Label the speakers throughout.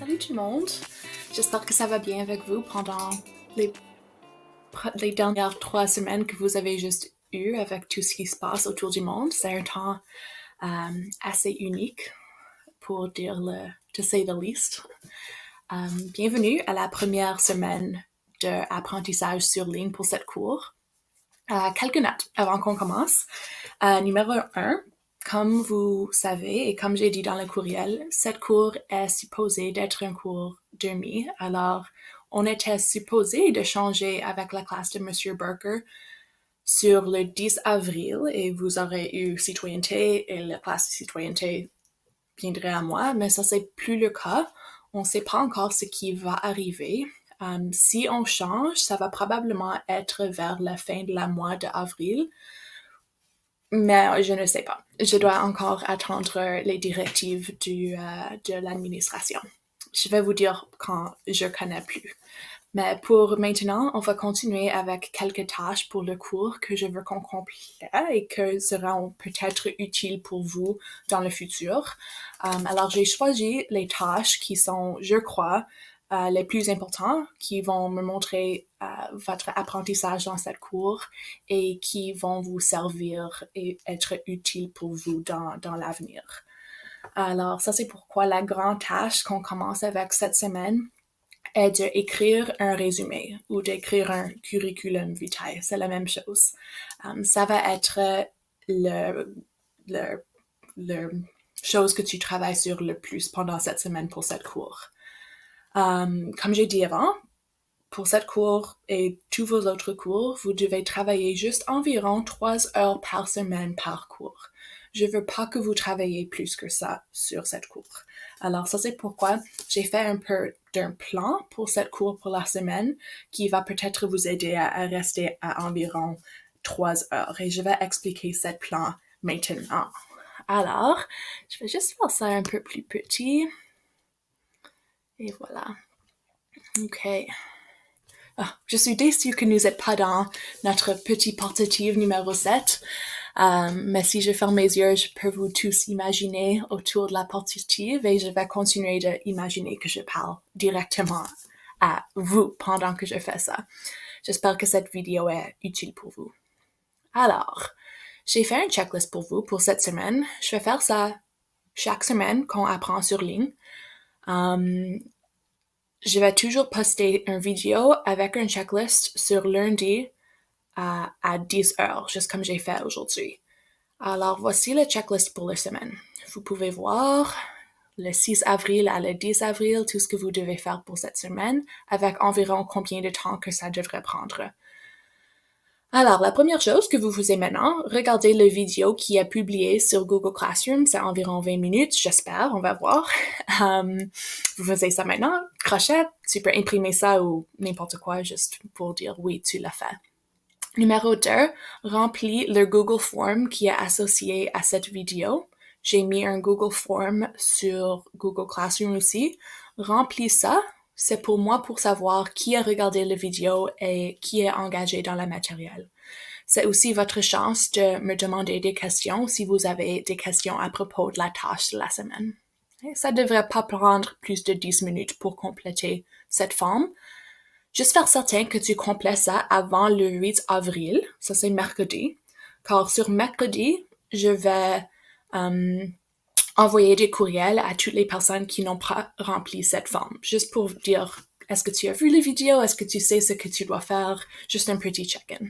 Speaker 1: Salut tout le monde, j'espère que ça va bien avec vous pendant les, les dernières 3 semaines que vous avez juste eu avec tout ce qui se passe autour du monde. C'est un temps assez unique pour dire to say the least. Bienvenue à la première semaine d'apprentissage sur ligne pour cette cours. Quelques notes avant qu'on commence. Numéro 1, comme vous savez et comme j'ai dit dans le courriel, cette cours est supposée d'être un cours demi. Alors, on était supposé de changer avec la classe de Monsieur Barker sur le 10 avril et vous aurez eu citoyenneté et la classe de citoyenneté viendrait à moi, mais ça c'est plus le cas. On ne sait pas encore ce qui va arriver. Si on change, ça va probablement être vers la fin de la mois d'avril, mais je ne sais pas. Je dois encore attendre les directives de l'administration. Je vais vous dire quand je connais plus. Mais pour maintenant, on va continuer avec quelques tâches pour le cours que je veux qu'on complète et que seront peut-être utiles pour vous dans le futur. Alors, j'ai choisi les tâches qui sont, je crois, les plus importantes, qui vont me montrer votre apprentissage dans cette cours et qui vont vous servir et être utiles pour vous dans l'avenir. Alors, ça c'est pourquoi la grande tâche qu'on commence avec cette semaine est d'écrire un résumé ou d'écrire un curriculum vitae. C'est la même chose. Ça va être le chose que tu travailles sur le plus pendant cette semaine pour cette cours. Comme j'ai dit avant, pour cette cours et tous vos autres cours, vous devez travailler juste environ 3 heures par semaine par cours. Je veux pas que vous travaillez plus que ça sur cette cours. Alors, ça c'est pourquoi j'ai fait un peu d'un plan pour cette cours pour la semaine qui va peut-être vous aider à rester à environ 3 heures. Et je vais expliquer ce plan maintenant. Alors, je vais juste faire ça un peu plus petit. Et voilà. OK. Je suis déçue que nous n'êtes pas dans notre petit portative numéro 7. Mais si je ferme mes yeux, je peux vous tous imaginer autour de la portative et je vais continuer d'imaginer que je parle directement à vous pendant que je fais ça. J'espère que cette vidéo est utile pour vous. Alors, j'ai fait un checklist pour vous pour cette semaine. Je vais faire ça chaque semaine qu'on apprend sur ligne. Je vais toujours poster une vidéo avec un checklist sur lundi à 10 heures, juste comme j'ai fait aujourd'hui. Alors, voici le checklist pour la semaine. Vous pouvez voir le 6 avril à le 10 avril, tout ce que vous devez faire pour cette semaine, avec environ combien de temps que ça devrait prendre. Alors, la première chose que vous faisiez maintenant, regardez la vidéo qui est publiée sur Google Classroom. C'est environ 20 minutes, j'espère, on va voir. Vous faisiez ça maintenant, crochet, tu peux imprimer ça ou n'importe quoi, juste pour dire oui, tu l'as fait. Numéro 2, remplis le Google Form qui est associé à cette vidéo. J'ai mis un Google Form sur Google Classroom aussi. Remplis ça. C'est pour moi pour savoir qui a regardé la vidéo et qui est engagé dans le matériel. C'est aussi votre chance de me demander des questions si vous avez des questions à propos de la tâche de la semaine. Et ça ne devrait pas prendre plus de 10 minutes pour compléter cette forme. Juste faire certain que tu complètes ça avant le 8 avril, ça c'est mercredi, car sur mercredi, je vais envoyer des courriels à toutes les personnes qui n'ont pas rempli cette forme, juste pour dire, est-ce que tu as vu les vidéos, est-ce que tu sais ce que tu dois faire, juste un petit check-in.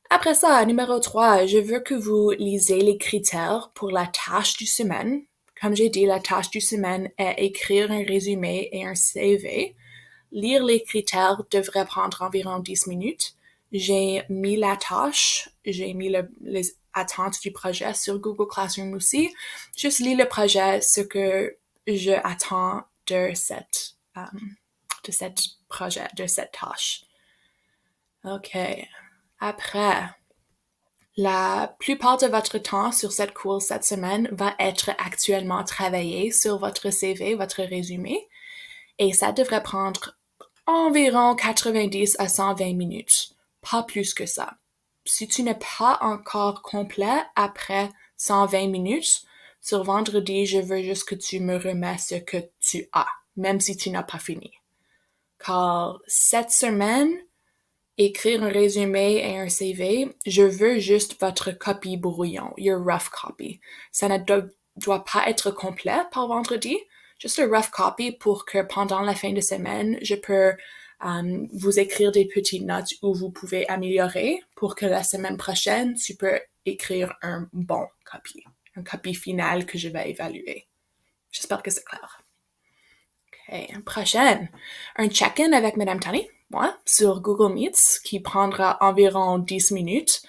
Speaker 1: Après ça, numéro 3, je veux que vous lisez les critères pour la tâche du semaine. Comme j'ai dit, la tâche du semaine est écrire un résumé et un CV. Lire les critères devrait prendre environ 10 minutes. J'ai mis la tâche, j'ai mis les attentes du projet sur Google Classroom aussi. Juste lis le projet, ce que je attends de cette projet, de cette tâche. OK. Après, la plupart de votre temps sur cette cours cette semaine va être actuellement travaillé sur votre CV, votre résumé, et ça devrait prendre environ 90 à 120 minutes, pas plus que ça. Si tu n'es pas encore complet après 120 minutes, Sur vendredi, je veux juste que tu me remets ce que tu as, même si tu n'as pas fini. Car cette semaine, écrire un résumé et un CV, je veux juste votre copie brouillon, your rough copy. Ça ne doit pas être complet par vendredi, juste un rough copy pour que pendant la fin de semaine, je peux vous écrire des petites notes où vous pouvez améliorer pour que la semaine prochaine, tu peux écrire un bon copy, un copy final que je vais évaluer. J'espère que c'est clair. OK, prochaine. Un check-in avec Madame Tani, moi, sur Google Meets, qui prendra environ 10 minutes.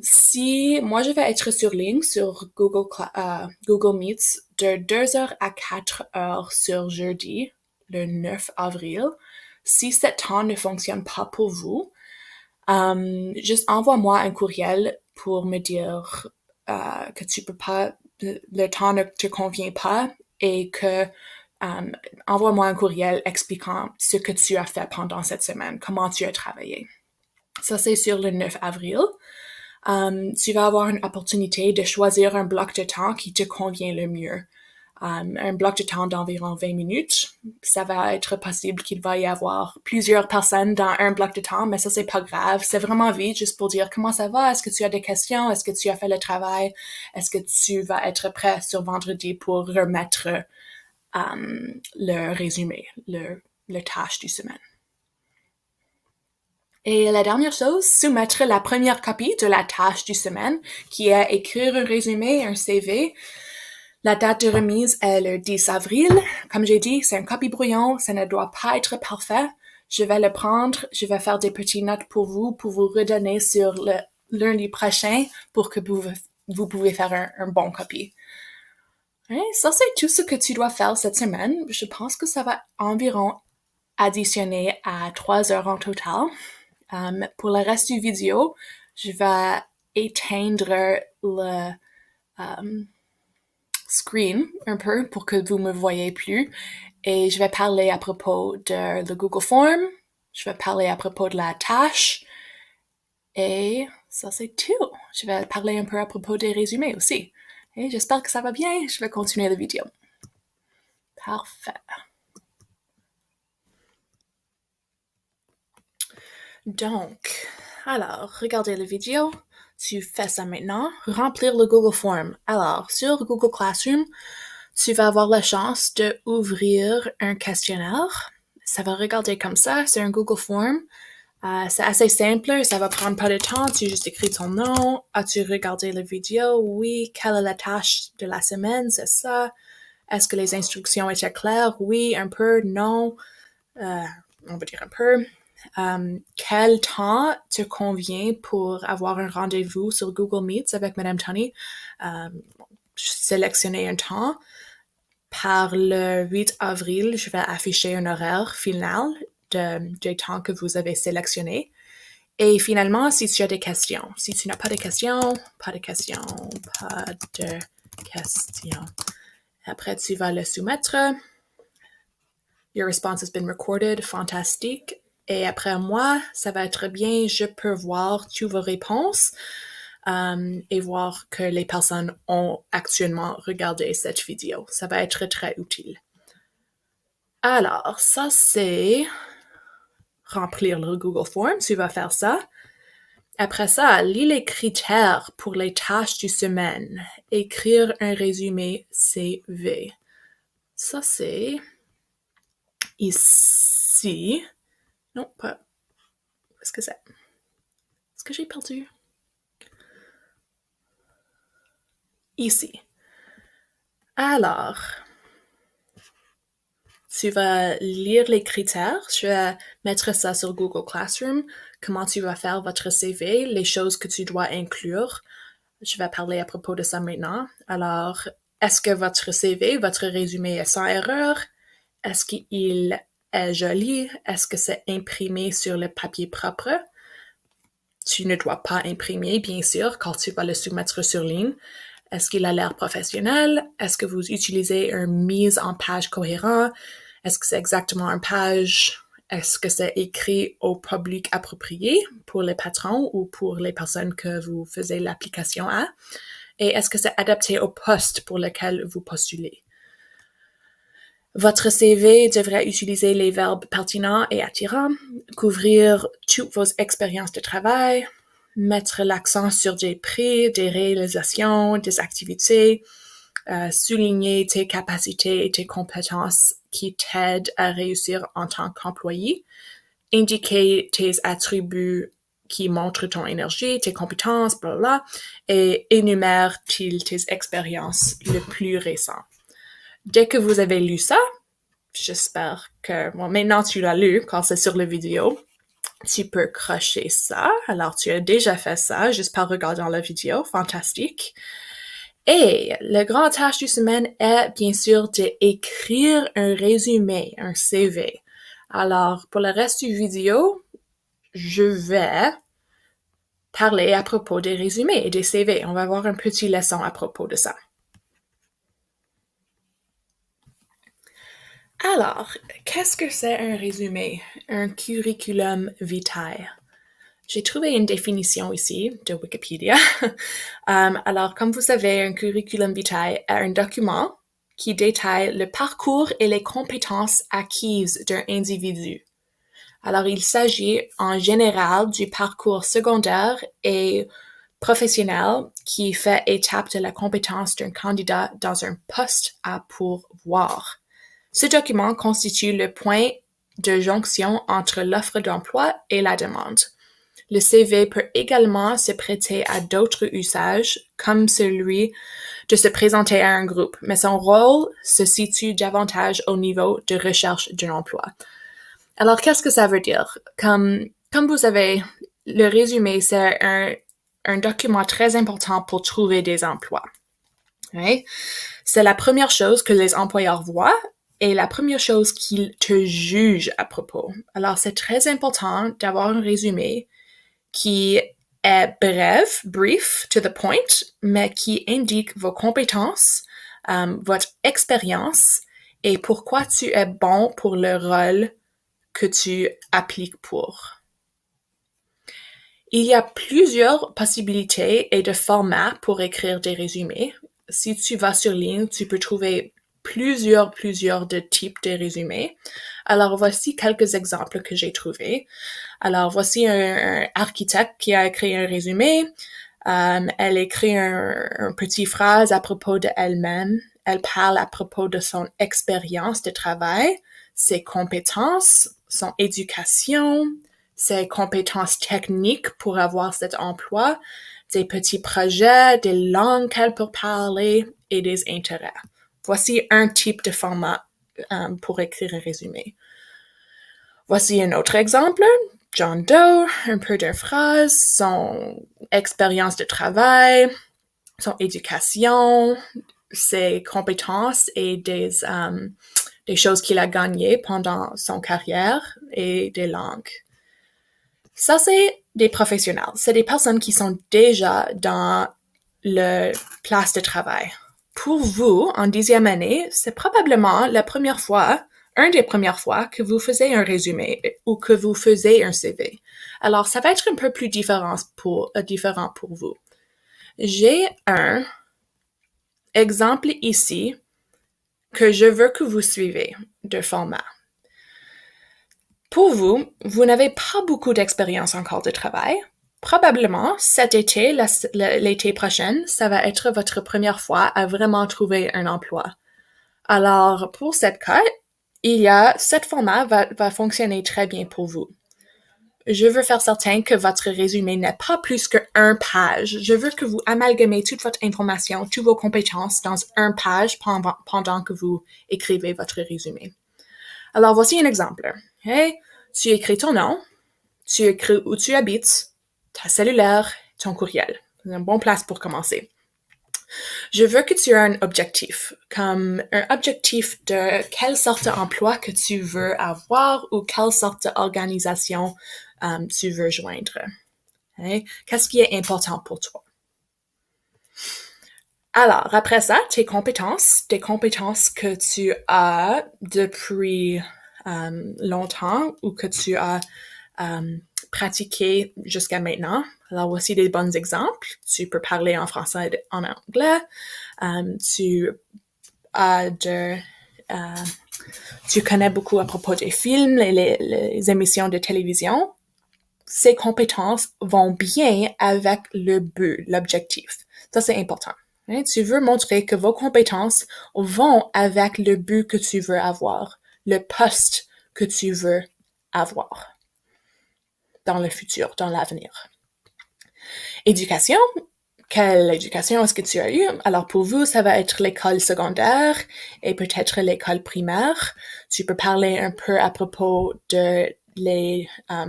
Speaker 1: Si moi je vais être sur ligne sur Google Meets de 2h à 4h sur jeudi, le 9 avril, si ce temps ne fonctionne pas pour vous, juste envoie-moi un courriel pour me dire que tu peux pas, le temps ne te convient pas et que envoie-moi un courriel expliquant ce que tu as fait pendant cette semaine, comment tu as travaillé. Ça, c'est sur le 9 avril. Tu vas avoir une opportunité de choisir un bloc de temps qui te convient le mieux. Un bloc de temps d'environ 20 minutes. Ça va être possible qu'il va y avoir plusieurs personnes dans un bloc de temps, mais ça, c'est pas grave. C'est vraiment vite, juste pour dire comment ça va, est-ce que tu as des questions, est-ce que tu as fait le travail, est-ce que tu vas être prêt sur vendredi pour remettre le résumé, le tâche du semaine. Et la dernière chose, soumettre la première copie de la tâche du semaine, qui est écrire un résumé, un CV. La date de remise est le 10 avril. Comme j'ai dit, c'est un copie brouillon, ça ne doit pas être parfait. Je vais le prendre, je vais faire des petites notes pour vous redonner sur le lundi prochain pour que vous pouvez faire un bon copie. Ouais, ça, c'est tout ce que tu dois faire cette semaine. Je pense que ça va environ additionner à 3 heures en total. Pour le reste du vidéo, je vais éteindre le screen un peu pour que vous me voyez plus. Et je vais parler à propos de le Google Form. Je vais parler à propos de la tâche. Et ça, c'est tout. Je vais parler un peu à propos des résumés aussi. Et j'espère que ça va bien. Je vais continuer la vidéo. Parfait. Donc, alors, regardez la vidéo. Tu fais ça maintenant. Remplir le Google Form. Alors, sur Google Classroom, tu vas avoir la chance d'ouvrir un questionnaire. Ça va regarder comme ça. C'est un Google Form. C'est assez simple. Ça va prendre pas de temps. Tu juste écris ton nom. As-tu regardé la vidéo? Oui. Quelle est la tâche de la semaine? C'est ça. Est-ce que les instructions étaient claires? Oui, un peu. Non. On va dire un peu. Quel temps te convient pour avoir un rendez-vous sur Google Meets avec Madame Tani? Sélectionnez un temps. Par le 8 avril, je vais afficher un horaire final des temps que vous avez sélectionnés. Et finalement, si tu as des questions. Si tu n'as pas de questions, pas de questions, pas de questions. Après, tu vas le soumettre. Your response has been recorded. Fantastique. Et après moi, ça va être bien. Je peux voir toutes vos réponses et voir que les personnes ont actuellement regardé cette vidéo. Ça va être très utile. Alors, ça c'est remplir le Google Form. Tu vas faire ça. Après ça, lis les critères pour les tâches du semaine. Écrire un résumé CV. Ça c'est ici. Non, pas. Qu'est-ce que c'est? Est-ce que j'ai perdu? Ici. Alors, tu vas lire les critères. Je vais mettre ça sur Google Classroom. Comment tu vas faire votre CV, les choses que tu dois inclure. Je vais parler à propos de ça maintenant. Alors, est-ce que votre CV, votre résumé est sans erreur? Est-ce qu'il est joli? Est-ce que c'est imprimé sur le papier propre? Tu ne dois pas imprimer, bien sûr, quand tu vas le soumettre sur ligne. Est-ce qu'il a l'air professionnel? Est-ce que vous utilisez une mise en page cohérente? Est-ce que c'est exactement une page? Est-ce que c'est écrit au public approprié pour les patrons ou pour les personnes que vous faisiez l'application à? et est-ce que c'est adapté au poste pour lequel vous postulez. Votre CV devrait utiliser les verbes pertinents et attirants, couvrir toutes vos expériences de travail, mettre l'accent sur des prix, des réalisations, des activités, souligner tes capacités et tes compétences qui t'aident à réussir en tant qu'employé, indiquer tes attributs qui montrent ton énergie, tes compétences, blablabla, et énumère tes expériences les plus récentes. Dès que vous avez lu ça, j'espère que, bon, maintenant tu l'as lu quand c'est sur la vidéo, tu peux crocher ça. Alors, tu as déjà fait ça juste par regardant la vidéo. Fantastique. Et le grand tâche du semaine est, bien sûr, d'écrire un résumé, un CV. Alors, pour le reste du vidéo, je vais parler à propos des résumés et des CV. On va voir une petite leçon à propos de ça. Alors, qu'est-ce que c'est un résumé, un curriculum vitae? J'ai trouvé une définition ici de Wikipédia. Alors, comme vous savez, un curriculum vitae est un document qui détaille le parcours et les compétences acquises d'un individu. Alors, il s'agit en général du parcours secondaire et professionnel qui fait étape de la compétence d'un candidat dans un poste à pourvoir. Ce document constitue le point de jonction entre l'offre d'emploi et la demande. Le CV peut également se prêter à d'autres usages, comme celui de se présenter à un groupe, mais son rôle se situe davantage au niveau de recherche d'un emploi. Alors, qu'est-ce que ça veut dire? Comme vous savez, le résumé, c'est un document très important pour trouver des emplois. Right? C'est la première chose que les employeurs voient et la première chose qu'ils te jugent à propos. Alors, c'est très important d'avoir un résumé qui est bref, brief, to the point, mais qui indique vos compétences, votre expérience et pourquoi tu es bon pour le rôle que tu appliques pour. Il y a plusieurs possibilités et de formats pour écrire des résumés. Si tu vas sur ligne, tu peux trouver plusieurs de types de résumés. Alors, voici quelques exemples que j'ai trouvés. Alors, voici un architecte qui a écrit un résumé. Elle écrit une petite phrase à propos d'elle-même. Elle parle à propos de son expérience de travail, ses compétences, son éducation, ses compétences techniques pour avoir cet emploi, des petits projets, des langues qu'elle peut parler et des intérêts. Voici un type de format pour écrire un résumé. Voici un autre exemple. John Doe, un peu d'une phrase, son expérience de travail, son éducation, ses compétences et des choses qu'il a gagnées pendant son carrière et des langues. Ça, c'est des professionnels. C'est des personnes qui sont déjà dans le place de travail. Pour vous, en 10e année, c'est probablement la première fois, une des premières fois que vous faisiez un résumé ou que vous faisiez un CV. Alors, ça va être un peu plus différent pour vous. J'ai un exemple ici que je veux que vous suivez de format. Pour vous, vous n'avez pas beaucoup d'expérience encore de travail. Probablement, cet été, l'été prochain, ça va être votre première fois à vraiment trouver un emploi. Alors, pour cette cas, cet format va fonctionner très bien pour vous. Je veux faire certain que votre résumé n'est pas plus qu'une page. Je veux que vous amalgamez toute votre information, toutes vos compétences dans une page pendant que vous écrivez votre résumé. Alors, voici un exemple. Hey, tu écris ton nom, tu écris où tu habites, ta cellulaire, ton courriel. C'est une bonne place pour commencer. Je veux que tu aies un objectif, comme un objectif de quelle sorte d'emploi que tu veux avoir ou quelle sorte d'organisation tu veux joindre. Okay? Qu'est-ce qui est important pour toi? Alors, après ça, tes compétences, des compétences que tu as depuis longtemps ou que tu as pratiqué jusqu'à maintenant. Alors, voici des bons exemples. Tu peux parler en français et en anglais. Tu connais beaucoup à propos des films et les émissions de télévision. Ces compétences vont bien avec le but, l'objectif. Ça, c'est important. Hein? Tu veux montrer que vos compétences vont avec le but que tu veux avoir, le poste que tu veux avoir dans le futur, dans l'avenir. Éducation. Quelle éducation est-ce que tu as eue? Alors pour vous, ça va être l'école secondaire et peut-être l'école primaire. Tu peux parler un peu à propos de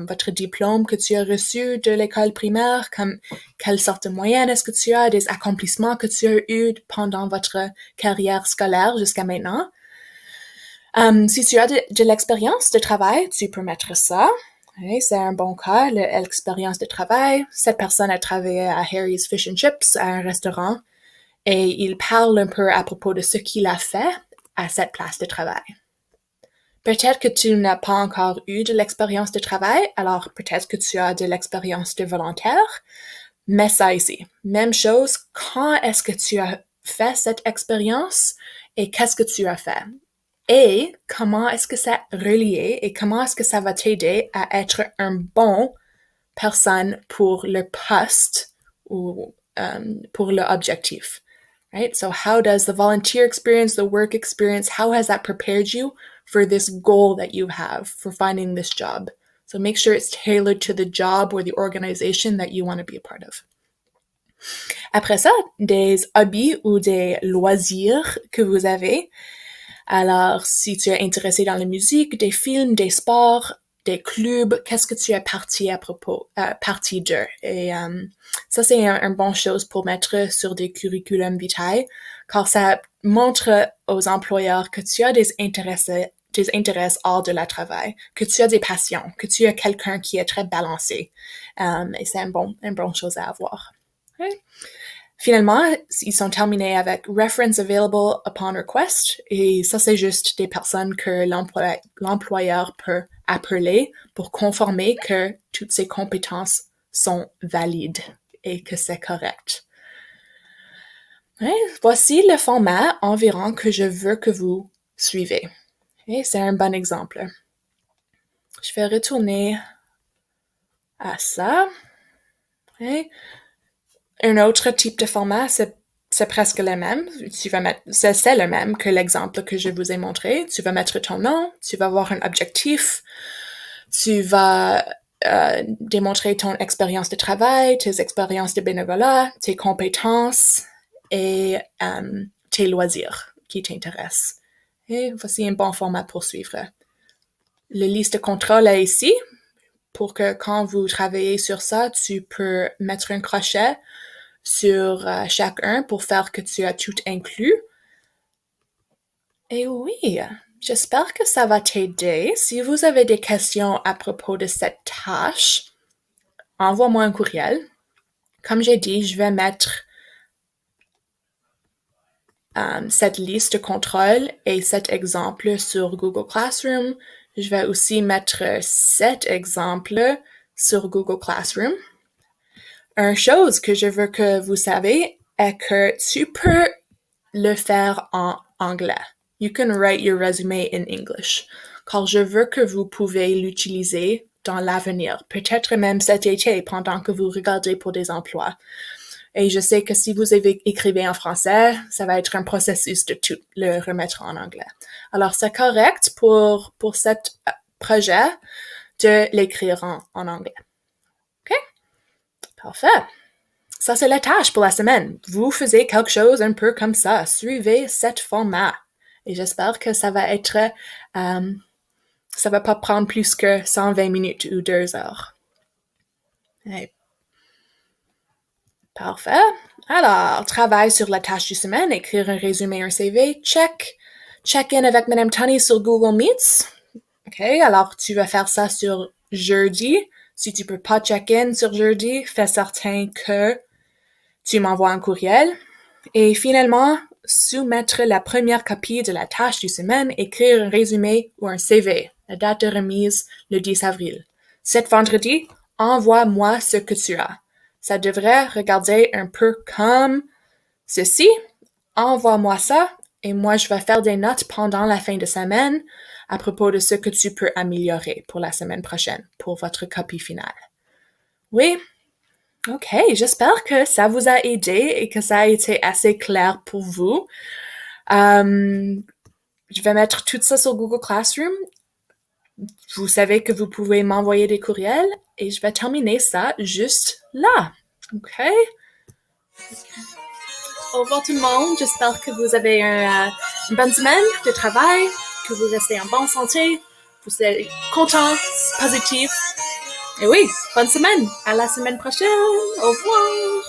Speaker 1: votre diplôme que tu as reçu de l'école primaire, comme quelle sorte de moyenne est-ce que tu as, des accomplissements que tu as eus pendant votre carrière scolaire jusqu'à maintenant. Si tu as de l'expérience de travail, tu peux mettre ça. Okay, c'est un bon cas, l'expérience de travail. Cette personne a travaillé à Harry's Fish and Chips, à un restaurant, et il parle un peu à propos de ce qu'il a fait à cette place de travail. Peut-être que tu n'as pas encore eu de l'expérience de travail, alors peut-être que tu as de l'expérience de volontaire. Mets ça ici. Même chose, quand est-ce que tu as fait cette expérience et qu'est-ce que tu as fait? Et comment est-ce que c'est relié et comment est-ce que ça va t'aider à être un bon personne pour le poste ou pour l'objectif? Right? So how does the volunteer experience, the work experience, how has that prepared you for this goal that you have for finding this job? So make sure it's tailored to the job or the organization that you want to be a part of. Après ça, des hobbies ou des loisirs que vous avez. Alors, si tu es intéressé dans la musique, des films, des sports, des clubs, qu'est-ce que tu es parti d'eux? Et ça, c'est une bonne chose pour mettre sur des curriculum vitae, car ça montre aux employeurs que tu as des intérêts hors de la travail, que tu as des passions, que tu es quelqu'un qui est très balancé. Et c'est une bonne chose à avoir. Okay? Finalement, ils sont terminés avec reference available upon request, et ça, c'est juste des personnes que l'employeur peut appeler pour confirmer que toutes ces compétences sont valides et que c'est correct. Ouais, voici le format environ que je veux que vous suivez. Et c'est un bon exemple. Je vais retourner à ça. Okay. Un autre type de format, c'est presque le même. C'est le même que l'exemple que je vous ai montré. Tu vas mettre ton nom, tu vas avoir un objectif, tu vas démontrer ton expérience de travail, tes expériences de bénévolat, tes compétences et tes loisirs qui t'intéressent. Et voici un bon format pour suivre. La liste de contrôle est ici pour que quand vous travaillez sur ça, tu peux mettre un crochet sur chacun pour faire que tu as tout inclus. Et oui, j'espère que ça va t'aider. Si vous avez des questions à propos de cette tâche, envoie-moi un courriel. Comme j'ai dit, je vais mettre cette liste de contrôle et cet exemple sur Google Classroom. Je vais aussi mettre cet exemple sur Google Classroom. Une chose que je veux que vous savez est que tu peux le faire en anglais. You can write your resume in English. Car je veux que vous pouvez l'utiliser dans l'avenir, peut-être même cet été pendant que vous regardez pour des emplois. Et je sais que si vous écrivez en français, ça va être un processus de tout le remettre en anglais. Alors, c'est correct pour cet projet de l'écrire en anglais. OK? Parfait. Ça, c'est la tâche pour la semaine. Vous faisiez quelque chose un peu comme ça. Suivez cette format. Et j'espère que ça va être... ça va pas prendre plus que 120 minutes ou 2 heures. Et parfait. Alors, travail sur la tâche du semaine, écrire un résumé, un CV, check. Check-in avec Mme Tony sur Google Meets. OK, alors tu vas faire ça sur jeudi. Si tu peux pas check-in sur jeudi, fais certain que tu m'envoies un courriel. Et finalement, soumettre la première copie de la tâche du semaine, écrire un résumé ou un CV. La date de remise, le 10 avril. Cet vendredi, envoie-moi ce que tu as. Ça devrait regarder un peu comme ceci. Envoie-moi ça et moi je vais faire des notes pendant la fin de semaine à propos de ce que tu peux améliorer pour la semaine prochaine, pour votre copie finale. Oui? OK, j'espère que ça vous a aidé et que ça a été assez clair pour vous. Je vais mettre tout ça sur Google Classroom. Vous savez que vous pouvez m'envoyer des courriels et je vais terminer ça juste là. OK? Au revoir tout le monde. J'espère que vous avez une bonne semaine de travail, que vous restez en bonne santé, vous êtes content, positif. Et oui, bonne semaine. À la semaine prochaine. Au revoir.